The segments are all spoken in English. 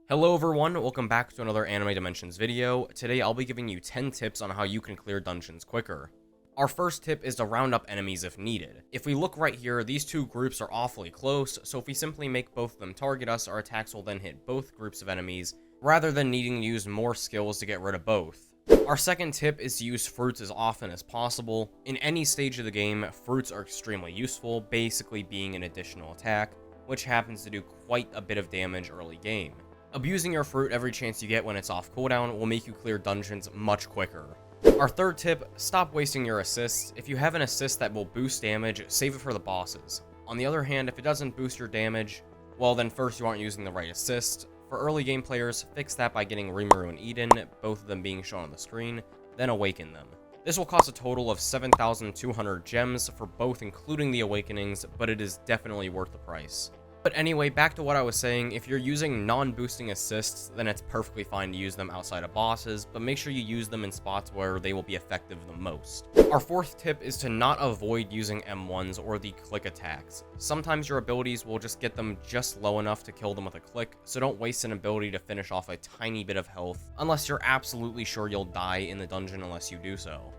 Hello everyone, welcome back to another Anime Dimensions video. Today I'll be giving you 10 tips on how you can clear dungeons quicker. Our first tip is to round up enemies if needed. If we look right here, these two groups are awfully close, so if we simply make both of them target us, our attacks will then hit both groups of enemies, rather than needing to use more skills to get rid of both. Our second tip is to use fruits as often as possible. In any stage of the game, fruits are extremely useful, basically being an additional attack, which happens to do quite a bit of damage early game. Abusing your fruit every chance you get when it's off cooldown will make you clear dungeons much quicker. Our third tip, stop wasting your assists. If you have an assist that will boost damage, save it for the bosses. On the other hand, if it doesn't boost your damage, well then first you aren't using the right assist. For early game players, fix that by getting Rimuru and Eden, both of them being shown on the screen, then awaken them. This will cost a total of 7,200 gems for both including the awakenings, but it is definitely worth the price. But anyway, back to what I was saying, if you're using non-boosting assists, then it's perfectly fine to use them outside of bosses, but make sure you use them in spots where they will be effective the most. Our fourth tip is to not avoid using M1s or the click attacks. Sometimes your abilities will just get them just low enough to kill them with a click, so don't waste an ability to finish off a tiny bit of health, unless you're absolutely sure you'll die in the dungeon unless you do so.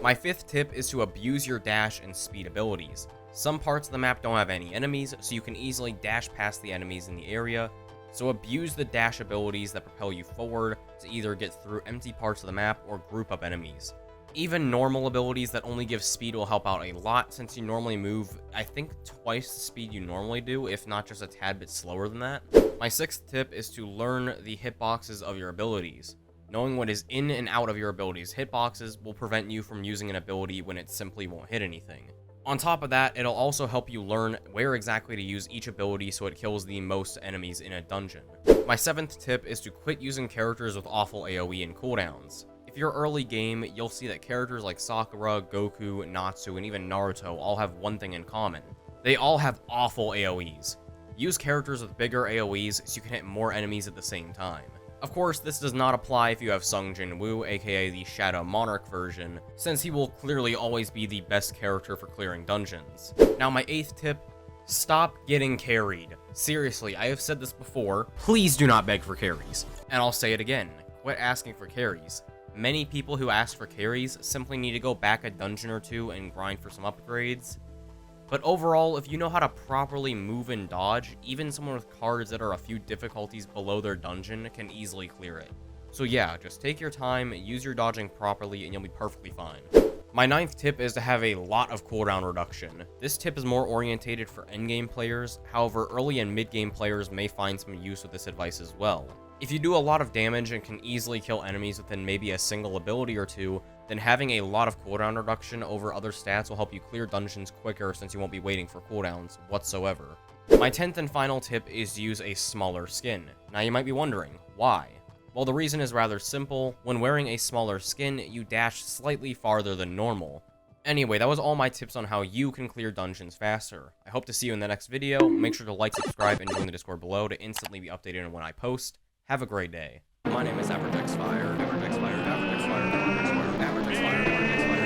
My fifth tip is to abuse your dash and speed abilities. Some parts of the map don't have any enemies, so you can easily dash past the enemies in the area, so abuse the dash abilities that propel you forward to either get through empty parts of the map or group up enemies. Even normal abilities that only give speed will help out a lot, since you normally move, I think, twice the speed you normally do, if not just a tad bit slower than that. My sixth tip is to learn the hitboxes of your abilities. Knowing what is in and out of your abilities' hitboxes will prevent you from using an ability when it simply won't hit anything. On top of that, it'll also help you learn where exactly to use each ability so it kills the most enemies in a dungeon. My seventh tip is to quit using characters with awful AoE and cooldowns. If you're early game, you'll see that characters like Sakura, Goku, Natsu, and even Naruto all have one thing in common. They all have awful AoEs. Use characters with bigger AoEs so you can hit more enemies at the same time. Of course, this does not apply if you have Sung Jin Woo, aka the Shadow Monarch version, since he will clearly always be the best character for clearing dungeons. Now my eighth tip, stop getting carried. Seriously, I have said this before, please do not beg for carries. And I'll say it again, quit asking for carries. Many people who ask for carries simply need to go back a dungeon or two and grind for some upgrades. But overall, if you know how to properly move and dodge, even someone with cards that are a few difficulties below their dungeon can easily clear it. So yeah, just take your time, use your dodging properly, and you'll be perfectly fine. My ninth tip is to have a lot of cooldown reduction. This tip is more orientated for endgame players, however early and mid-game players may find some use with this advice as well. If you do a lot of damage and can easily kill enemies within maybe a single ability or two, then having a lot of cooldown reduction over other stats will help you clear dungeons quicker since you won't be waiting for cooldowns whatsoever. My 10th and final tip is to use a smaller skin. Now you might be wondering, why? Well, the reason is rather simple. When wearing a smaller skin, you dash slightly farther than normal. Anyway, that was all my tips on how you can clear dungeons faster. I hope to see you in the next video. Make sure to like, subscribe, and join the Discord below to instantly be updated on when I post. Have a great day. My name is AvertexFire. AvertexFire. AvertexFire. AvertexFire. AvertexFire. AvertexFire.